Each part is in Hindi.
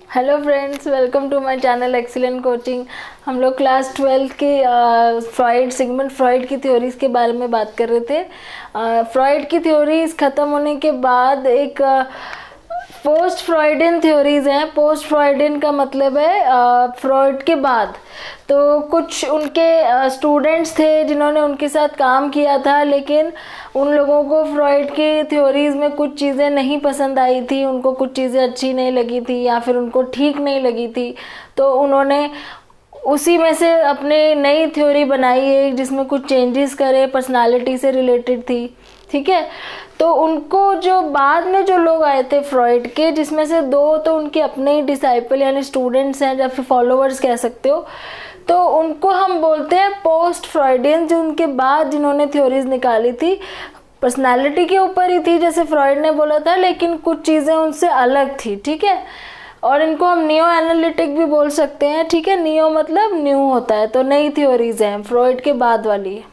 Hello friends, welcome to my channel excellent coaching. हम लोग क्लास 12 के फ्रॉइड सिगमंड फ्रॉइड की थ्योरीज के बारे में बात कर रहे थे। फ्रॉइड की थ्योरीज ख़त्म होने के बाद एक पोस्ट फ्रॉइडियन थ्योरीज हैं। पोस्ट फ्रॉइडियन का मतलब है फ्रॉइड के बाद। तो कुछ उनके स्टूडेंट्स थे जिन्होंने उनके साथ काम किया था, लेकिन उन लोगों को फ्रॉइड की थ्योरीज में कुछ चीज़ें नहीं पसंद आई थी, उनको कुछ चीज़ें अच्छी नहीं लगी थी या फिर उनको ठीक नहीं लगी थी। तो उन्होंने उसी में से अपने नई थ्योरी बनाई है जिसमें कुछ चेंजेस करे, पर्सनालिटी से रिलेटेड थी। ठीक है, तो उनको जो बाद में जो लोग आए थे फ्रॉइड के, जिसमें से दो तो उनके अपने ही डिसाइपल यानी स्टूडेंट्स हैं या फिर फॉलोअर्स कह सकते हो, तो उनको हम बोलते हैं पोस्ट फ्रॉइडियन। जो उनके बाद जिन्होंने थ्योरीज निकाली थी पर्सनालिटी के ऊपर ही थी जैसे फ्रॉइड ने बोला था, लेकिन कुछ चीज़ें उनसे अलग थी। ठीक है, और इनको हम नियो एनालिटिक भी बोल सकते हैं। ठीक है, नियो मतलब न्यू होता है, तो नई थ्योरीज हैं फ्रॉइड के बाद वाली।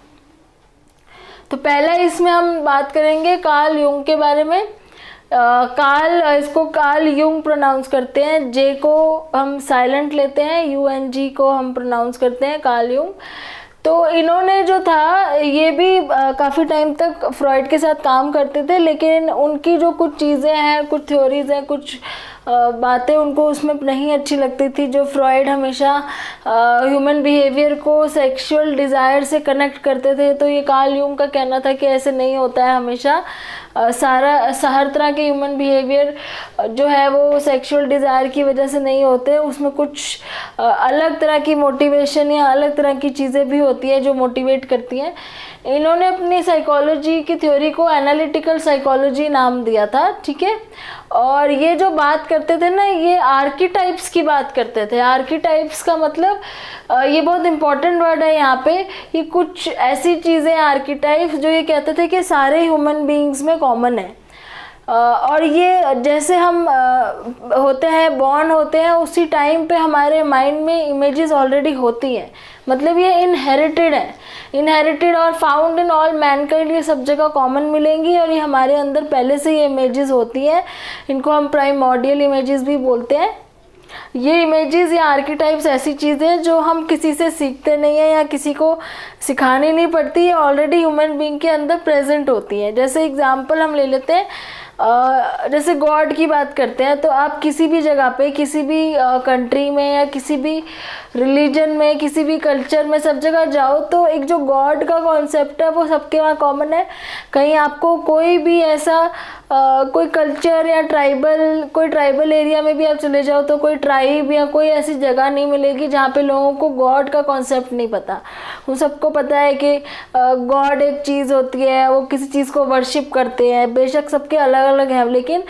तो पहला इसमें हम बात करेंगे कार्ल युंग के बारे में। इसको कार्ल युंग प्रोनाउंस करते हैं, जे को हम साइलेंट लेते हैं, UNG को हम प्रोनाउंस करते हैं, कार्ल युंग। तो इन्होंने जो था ये भी काफ़ी टाइम तक फ्रॉइड के साथ काम करते थे, लेकिन उनकी जो कुछ चीज़ें हैं, कुछ थ्योरीज हैं, कुछ बातें उनको उसमें नहीं अच्छी लगती थी। जो फ्रॉइड हमेशा ह्यूमन बिहेवियर को सेक्सुअल डिज़ायर से कनेक्ट करते थे, तो ये कार्ल युंग का कहना था कि ऐसे नहीं होता है। हमेशा हर तरह के ह्यूमन बिहेवियर जो है वो सेक्सुअल डिज़ायर की वजह से नहीं होते, उसमें कुछ अलग तरह की मोटिवेशन या अलग तरह की चीज़ें भी होती है जो मोटिवेट करती हैं। इन्होंने अपनी साइकोलॉजी की थ्योरी को एनालिटिकल साइकोलॉजी नाम दिया था। ठीक है, और ये जो बात करते थे ना, ये आर्कीटाइप्स की बात करते थे। आर्कीटाइप्स का मतलब ये बहुत इंपॉर्टेंट वर्ड है यहाँ पे। ये कुछ ऐसी चीज़ें आर्कीटाइप्स जो ये कहते थे कि सारे ह्यूमन बीइंग्स में कॉमन है। और ये जैसे हम होते हैं, बॉर्न होते हैं, उसी टाइम पे हमारे माइंड में इमेजेस ऑलरेडी होती हैं। मतलब ये इनहेरिटेड है, इनहेरिटेड और फाउंड इन ऑल मैनकाइंड, ये सब जगह कॉमन मिलेंगी और ये हमारे अंदर पहले से ये इमेजेस होती हैं। इनको हम प्राइमोर्डियल इमेजेस भी बोलते हैं। ये इमेजेस या आर्कीटाइप्स ऐसी चीज़ें जो हम किसी से सीखते नहीं हैं या किसी को सिखानी नहीं पड़ती, ये ऑलरेडी ह्यूमन बीइंग के अंदर प्रेजेंट होती हैं। जैसे एग्जांपल हम ले लेते हैं, जैसे गॉड की बात करते हैं, तो आप किसी भी जगह पे, किसी भी कंट्री में या किसी भी रिलीजन में, किसी भी कल्चर में, सब जगह जाओ तो एक जो गॉड का कॉन्सेप्ट है वो सबके वहाँ कॉमन है। कहीं आपको कोई भी ऐसा कोई कल्चर या कोई ट्राइबल एरिया में भी आप चले जाओ तो कोई ट्राइब या कोई ऐसी जगह नहीं मिलेगी जहाँ पे लोगों को गॉड का कॉन्सेप्ट नहीं पता। उन सबको पता है कि गॉड एक चीज़ होती है, वो किसी चीज़ को वर्शिप करते हैं। बेशक सबके अलग अलग हैं, लेकिन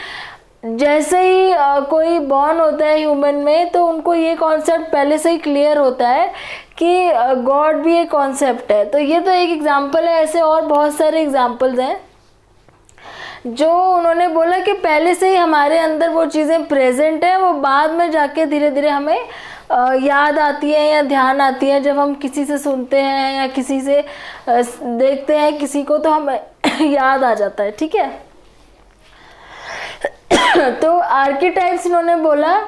जैसे ही कोई बॉर्न होता है ह्यूमन में, तो उनको ये कॉन्सेप्ट पहले से ही क्लियर होता है कि गॉड भी एक कॉन्सेप्ट है। तो ये तो एक एग्जांपल है, ऐसे और बहुत सारे एग्जांपल्स हैं जो उन्होंने बोला कि पहले से ही हमारे अंदर वो चीज़ें प्रेजेंट है, वो बाद में जाके धीरे धीरे हमें याद आती है या ध्यान आती है। जब हम किसी से सुनते हैं या किसी से देखते हैं किसी को, तो हमें याद आ जाता है। ठीक है, तो आर्कीटाइप्स इन्होंने बोला,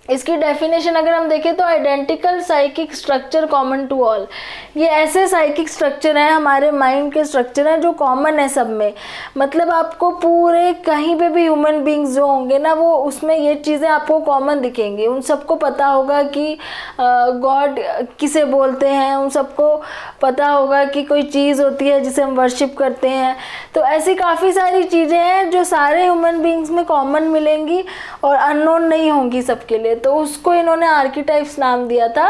इसकी डेफिनेशन अगर हम देखें तो identical psychic structure common to all. ये ऐसे साइकिक स्ट्रक्चर हैं, हमारे माइंड के स्ट्रक्चर हैं जो कॉमन है सब में। मतलब आपको पूरे कहीं पे भी ह्यूमन बीइंग्स जो होंगे ना, वो उसमें ये चीज़ें आपको कॉमन दिखेंगी। उन सबको पता होगा कि गॉड किसे बोलते हैं, उन सबको पता होगा कि कोई चीज़ होती है जिसे हम वर्शिप करते हैं। तो ऐसी काफ़ी सारी चीज़ें हैं जो सारे ह्यूमन बीइंग्स में कॉमन मिलेंगी और अननोन नहीं होंगी सबके लिए। तो उसको इन्होंने आर्कीटाइप्स नाम दिया था।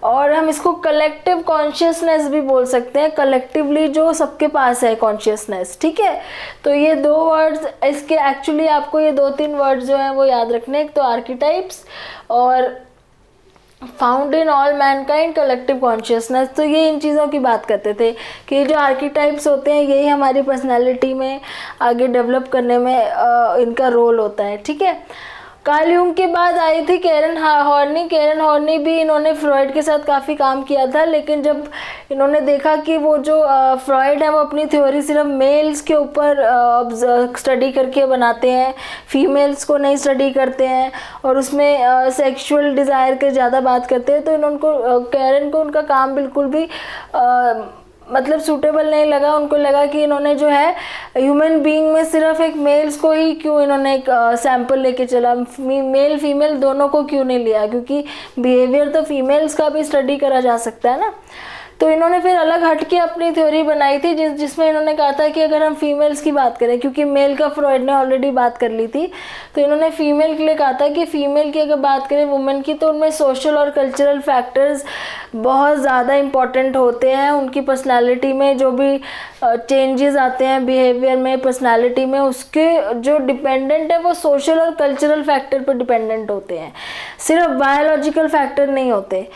और हम इसको कलेक्टिव कॉन्शियसनेस भी बोल सकते हैं, कलेक्टिवली जो सबके पास है कॉन्शियसनेस। ठीक है, तो ये दो वर्ड्स इसके, एक्चुअली आपको ये 2-3 वर्ड्स जो हैं वो याद रखने। एक तो आर्कीटाइप्स और found in all Mankind, collective consciousness. तो ये इन चीज़ों की बात करते थे कि जो आर्कीटाइप्स होते हैं यही हमारी पर्सनैलिटी में आगे डेवलप करने में इनका रोल होता है। ठीक है, कार्ल यूंग के बाद आई थी कैरन हॉर्नी। कैरन हॉर्नी भी इन्होंने फ्रॉइड के साथ काफ़ी काम किया था, लेकिन जब इन्होंने देखा कि वो जो फ्रॉइड है वो अपनी थ्योरी सिर्फ मेल्स के ऊपर स्टडी करके बनाते हैं, फीमेल्स को नहीं स्टडी करते हैं और उसमें सेक्सुअल डिज़ायर के ज़्यादा बात करते हैं, तो इन्होंने कैरन को उनका काम बिल्कुल भी मतलब सूटेबल नहीं लगा। उनको लगा कि इन्होंने जो है ह्यूमन बीइंग में सिर्फ एक मेल्स को ही क्यों इन्होंने एक सैंपल लेके चला, मेल फीमेल दोनों को क्यों नहीं लिया, क्योंकि बिहेवियर तो फीमेल्स का भी स्टडी करा जा सकता है ना। तो इन्होंने फिर अलग हट के अपनी थ्योरी बनाई थी जिसमें इन्होंने कहा था कि अगर हम फीमेल्स की बात करें, क्योंकि मेल का फ्रॉइड ने ऑलरेडी बात कर ली थी, तो इन्होंने फीमेल के लिए कहा था कि फीमेल की अगर बात करें वुमेन की, तो उनमें सोशल और कल्चरल फैक्टर्स बहुत ज़्यादा इम्पॉर्टेंट होते हैं। उनकी पर्सनालिटी में जो भी चेंजेस आते हैं बिहेवियर में, पर्सनालिटी में, उसके जो डिपेंडेंट है वो सोशल और कल्चरल फैक्टर पर डिपेंडेंट होते हैं, सिर्फ बायोलॉजिकल फैक्टर नहीं होते।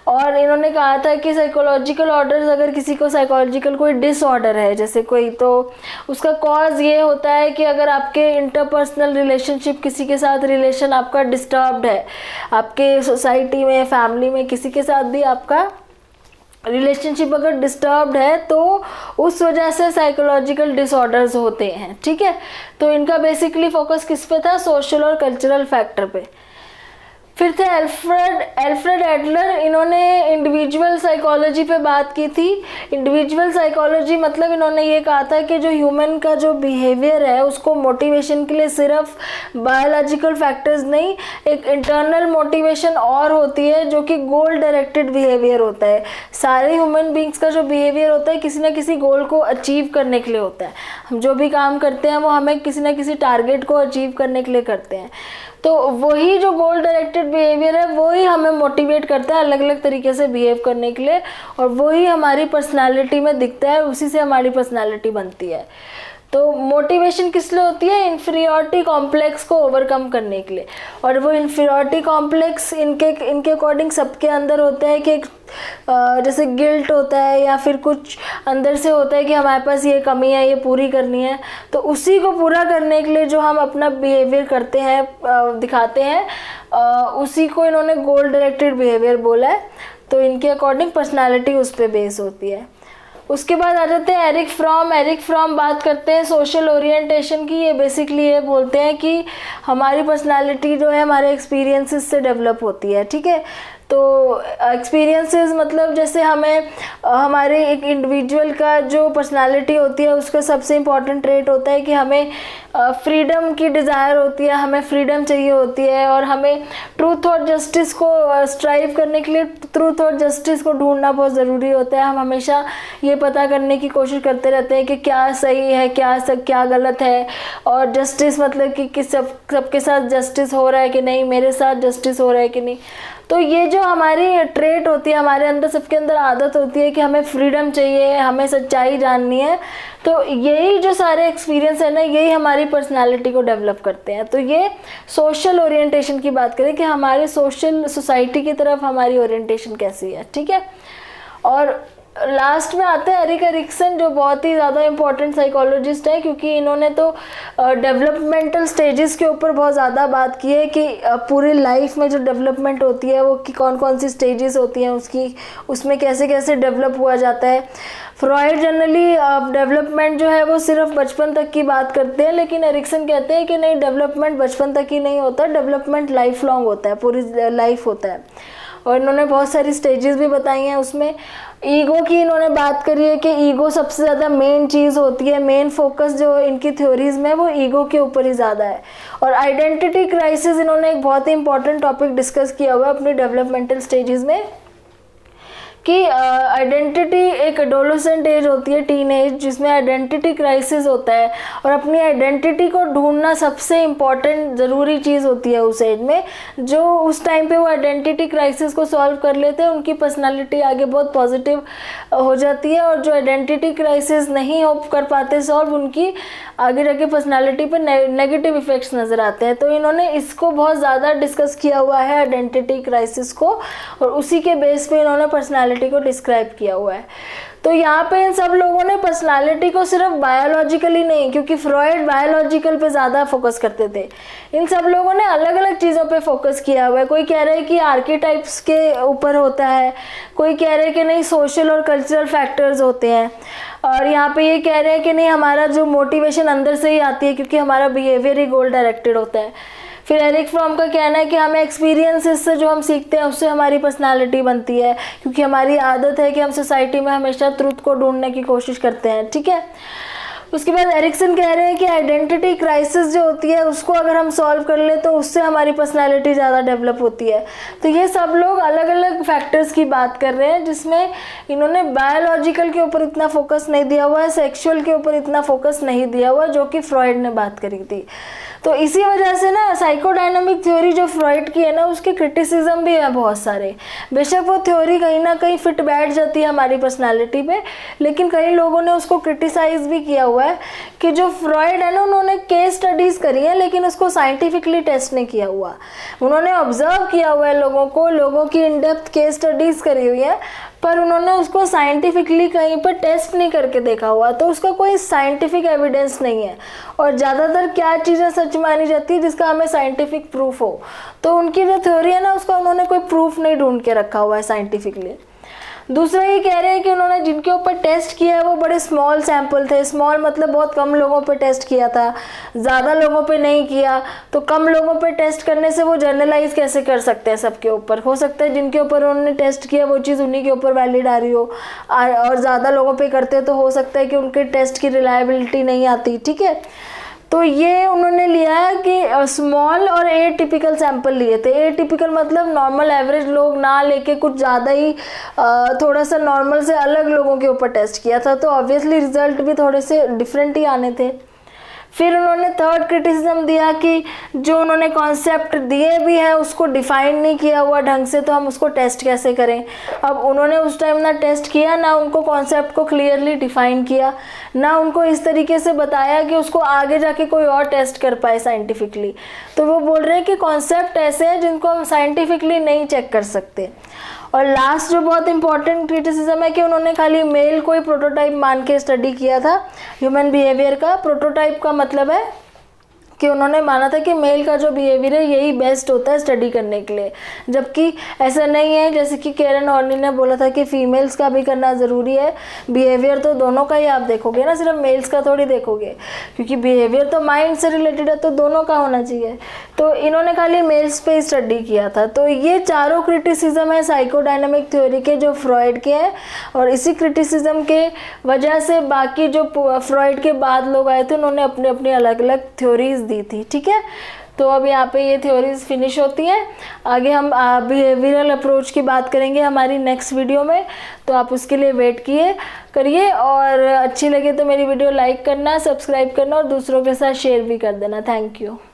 और इन्होंने कहा था कि साइकोलॉजिकल ऑर्डर्स, अगर किसी को साइकोलॉजिकल कोई डिसऑर्डर है जैसे कोई, तो उसका कॉज ये होता है कि अगर आपके इंटरपर्सनल रिलेशनशिप, किसी के साथ रिलेशन आपका डिस्टर्ब्ड है, आपके सोसाइटी में, फैमिली में किसी के साथ भी आपका रिलेशनशिप अगर डिस्टर्ब्ड है, तो उस वजह से साइकोलॉजिकल डिसऑर्डर्स होते हैं। ठीक है, तो इनका बेसिकली फोकस किस पे था? सोशल और कल्चरल फैक्टर पे। फिर थे एल्फ्रेड एडलर। इन्होंने इंडिविजुअल साइकोलॉजी पे बात की थी। इंडिविजुअल साइकोलॉजी मतलब इन्होंने ये कहा था कि जो ह्यूमन का जो बिहेवियर है उसको मोटिवेशन के लिए सिर्फ बायोलॉजिकल फैक्टर्स नहीं, एक इंटरनल मोटिवेशन और होती है जो कि गोल डायरेक्टेड बिहेवियर होता है। सारे ह्यूमन बींग्स का जो बिहेवियर होता है किसी ना किसी गोल को अचीव करने के लिए होता है। हम जो भी काम करते हैं वो हमें किसी ना किसी टारगेट को अचीव करने के लिए करते हैं। तो वही जो गोल डायरेक्टेड बिहेवियर है वही हमें मोटिवेट करता है अलग अलग तरीके से बिहेव करने के लिए, और वही हमारी पर्सनालिटी में दिखता है, उसी से हमारी पर्सनालिटी बनती है। तो मोटिवेशन किस लिए होती है? इन्फीरियरिटी कॉम्प्लेक्स को ओवरकम करने के लिए। और वो इन्फीरियरिटी कॉम्प्लेक्स इनके अकॉर्डिंग सबके अंदर होता है कि जैसे गिल्ट होता है या फिर कुछ अंदर से होता है कि हमारे पास ये कमी है, ये पूरी करनी है। तो उसी को पूरा करने के लिए जो हम अपना बिहेवियर करते हैं, दिखाते हैं, उसी को इन्होंने गोल डायरेक्टेड बिहेवियर बोला है। तो इनके अकॉर्डिंग पर्सनालिटी उस पर बेस होती है। उसके बाद आ जाते हैं एरिक फ्रॉम बात करते हैं सोशल ओरिएंटेशन की। ये बेसिकली ये बोलते हैं कि हमारी पर्सनालिटी जो है हमारे एक्सपीरियंसेस से डेवलप होती है। ठीक है, तो एक्सपीरियंसेस मतलब जैसे हमें हमारे एक इंडिविजुअल का जो पर्सनालिटी होती है उसका सबसे इम्पॉर्टेंट ट्रेट होता है कि हमें फ्रीडम की डिज़ायर होती है, हमें फ्रीडम चाहिए होती है, और हमें ट्रूथ और जस्टिस को स्ट्राइव करने के लिए ट्रूथ और जस्टिस को ढूंढना बहुत ज़रूरी होता है। हम हमेशा ये पता करने की कोशिश करते रहते हैं कि क्या सही है, क्या गलत है, और जस्टिस मतलब कि सबके साथ जस्टिस हो रहा है कि नहीं, मेरे साथ जस्टिस हो रहा है कि नहीं। तो ये जो हमारी ट्रेट होती है, हमारे अंदर, सबके अंदर आदत होती है कि हमें फ्रीडम चाहिए, हमें सच्चाई जाननी है। तो यही जो सारे एक्सपीरियंस है ना, यही हमारी पर्सनालिटी को डेवलप करते हैं। तो ये सोशल ओरिएंटेशन की बात करें कि हमारे सोसाइटी की तरफ हमारी ओरिएंटेशन कैसी है। ठीक है, और लास्ट में आते हैं एरिक एरिक्सन, जो बहुत ही ज़्यादा इम्पोर्टेंट साइकोलॉजिस्ट है, क्योंकि इन्होंने तो डेवलपमेंटल स्टेजेस के ऊपर बहुत ज़्यादा बात की है कि पूरी लाइफ में जो डेवलपमेंट होती है वो कि कौन कौन सी स्टेजेस होती हैं उसकी, उसमें कैसे कैसे डेवलप हुआ जाता है। फ्रॉइड जनरली डेवलपमेंट जो है वो सिर्फ बचपन तक की बात करते हैं, लेकिन एरिक्सन कहते हैं कि नहीं, डेवलपमेंट बचपन तक ही नहीं होता, डेवलपमेंट लाइफ लॉन्ग होता है, पूरी लाइफ होता है। और इन्होंने बहुत सारी स्टेजेस भी बताई हैं। उसमें ईगो की इन्होंने बात करी है कि ईगो सबसे ज़्यादा मेन चीज़ होती है, मेन फोकस जो इनकी थ्योरीज में वो ईगो के ऊपर ही ज़्यादा है। और आइडेंटिटी क्राइसिस इन्होंने एक बहुत ही इंपॉर्टेंट टॉपिक डिस्कस किया हुआ है अपनी डेवलपमेंटल स्टेजेस में, कि आइडेंटिटी एक एडोलेसेंट एज होती है, टीन एज, जिसमें आइडेंटिटी क्राइसिस होता है, और अपनी आइडेंटिटी को ढूंढना सबसे इम्पॉर्टेंट ज़रूरी चीज़ होती है उस एज में। जो उस टाइम पे वो आइडेंटिटी क्राइसिस को सॉल्व कर लेते हैं, उनकी पर्सनालिटी आगे बहुत पॉजिटिव हो जाती है, और जो आइडेंटिटी क्राइसिस नहीं हो कर पाते सॉल्व, उनकी आगे जाके पर्सनालिटी पे नेगेटिव इफ़ेक्ट्स नज़र आते हैं। तो इन्होंने इसको बहुत ज़्यादा डिस्कस किया हुआ है, आइडेंटिटी क्राइसिस को, और उसी के बेस पे इन्होंने पर्सनालिटी को डिस्क्राइब किया हुआ है। तो यहाँ पे इन सब लोगों ने पर्सनालिटी को सिर्फ बायोलॉजिकली नहीं, क्योंकि फ्रॉइड बायोलॉजिकल पे ज़्यादा फोकस करते थे, इन सब लोगों ने अलग अलग चीज़ पे फोकस किया हुआ है। कोई कह रहा है कि आर्केटाइप्स के ऊपर होता है, कोई कह रहा है कि नहीं सोशल और कल्चरल फैक्टर्स होते हैं, और यहाँ पे ये कह रहे हैं कि नहीं हमारा जो मोटिवेशन अंदर से ही आती है क्योंकि हमारा बिहेवियर ही गोल डायरेक्टेड होता है। फिर एरिक फ्रॉम का कहना है कि हमें एक्सपीरियंसेस से जो हम सीखते हैं उससे हमारी पर्सनालिटी बनती है, क्योंकि हमारी आदत है कि हम सोसाइटी में हमेशा ट्रुथ को ढूंढने की कोशिश करते हैं। ठीक है, उसके बाद एरिक्सन कह रहे हैं कि आइडेंटिटी क्राइसिस जो होती है उसको अगर हम सॉल्व कर ले तो उससे हमारी पर्सनालिटी ज़्यादा डेवलप होती है। तो ये सब लोग अलग अलग फैक्टर्स की बात कर रहे हैं, जिसमें इन्होंने बायोलॉजिकल के ऊपर इतना फोकस नहीं दिया हुआ है, सेक्सुअल के ऊपर इतना फोकस नहीं दिया हुआ जो कि फ्रॉइड ने बात करी थी। तो इसी वजह से ना साइकोडायनामिक थ्योरी जो फ्रॉइड की है ना उसके क्रिटिसिज्म भी है बहुत सारे। बेशक वो थ्योरी कहीं ना कहीं फिट बैठ जाती है हमारी पर्सनालिटी पे, लेकिन कई लोगों ने उसको क्रिटिसाइज भी किया हुआ है कि जो फ्रॉइड है ना उन्होंने केस स्टडीज़ करी है लेकिन उसको साइंटिफिकली टेस्ट नहीं किया हुआ। उन्होंने ऑब्जर्व किया हुआ है लोगों की इन डेप्थ केस स्टडीज़ करी हुई है, पर उन्होंने उसको साइंटिफिकली कहीं पर टेस्ट नहीं करके देखा हुआ, तो उसका कोई साइंटिफिक एविडेंस नहीं है। और ज़्यादातर क्या चीज़ें सच मानी जाती है जिसका हमें साइंटिफिक प्रूफ हो, तो उनकी जो थ्योरी है ना उसका उन्होंने कोई प्रूफ नहीं ढूंढ के रखा हुआ है साइंटिफिकली। दूसरा ये कह रहे हैं कि उन्होंने जिनके ऊपर टेस्ट किया है वो बड़े स्मॉल सैंपल थे। स्मॉल मतलब बहुत कम लोगों पे टेस्ट किया था, ज़्यादा लोगों पे नहीं किया। तो कम लोगों पे टेस्ट करने से वो जनरलाइज कैसे कर सकते हैं सबके ऊपर? हो सकता है जिनके ऊपर उन्होंने टेस्ट किया वो चीज़ उन्हीं के ऊपर वैलिड आ रही हो, और ज़्यादा लोगों पे करते तो हो सकता है कि उनके टेस्ट की रिलायबिलिटी नहीं आती। ठीक है, तो ये उन्होंने लिया है कि स्मॉल और ए टिपिकल सैंपल लिए थे। ए टिपिकल मतलब नॉर्मल एवरेज लोग ना लेके कुछ ज़्यादा ही थोड़ा सा नॉर्मल से अलग लोगों के ऊपर टेस्ट किया था, तो ऑब्वियसली रिजल्ट भी थोड़े से डिफरेंट ही आने थे। फिर उन्होंने थर्ड क्रिटिसिज्म दिया कि जो उन्होंने कॉन्सेप्ट दिए भी हैं उसको डिफाइन नहीं किया हुआ ढंग से, तो हम उसको टेस्ट कैसे करें। अब उन्होंने उस टाइम ना टेस्ट किया, ना उनको कॉन्सेप्ट को क्लियरली डिफाइन किया, ना उनको इस तरीके से बताया कि उसको आगे जाके कोई और टेस्ट कर पाए साइंटिफिकली। तो वो बोल रहे हैं कि कॉन्सेप्ट ऐसे हैं जिनको हम साइंटिफिकली नहीं चेक कर सकते। और लास्ट जो बहुत इंपॉर्टेंट क्रिटिसिज्म है कि उन्होंने खाली मेल को ही प्रोटोटाइप मान के स्टडी किया था ह्यूमन बिहेवियर का। प्रोटोटाइप का मतलब है कि उन्होंने माना था कि मेल का जो बिहेवियर है यही बेस्ट होता है स्टडी करने के लिए, जबकि ऐसा नहीं है। जैसे कि कैरन हॉर्नी ने बोला था कि फीमेल्स का भी करना ज़रूरी है, बिहेवियर तो दोनों का ही आप देखोगे ना, सिर्फ मेल्स का थोड़ी देखोगे, क्योंकि बिहेवियर तो माइंड से रिलेटेड है, तो दोनों का होना चाहिए। तो इन्होंने खाली मेल्स पे ही स्टडी किया था। तो ये चारों क्रिटिसिज्म है साइकोडायनामिक थ्योरी के जो फ्रॉइड के हैं, और इसी क्रिटिसिज्म के वजह से बाकी जो फ्रॉइड के बाद लोग आए थे उन्होंने अपने अपने अलग अलग थ्योरीज दी थी। ठीक है, तो अब यहाँ पे ये थ्योरीज फिनिश होती हैं। आगे हम बिहेवियरल अप्रोच की बात करेंगे हमारी नेक्स्ट वीडियो में, तो आप उसके लिए वेट करिए। और अच्छी लगे तो मेरी वीडियो लाइक करना, सब्सक्राइब करना और दूसरों के साथ शेयर भी कर देना। Thank you.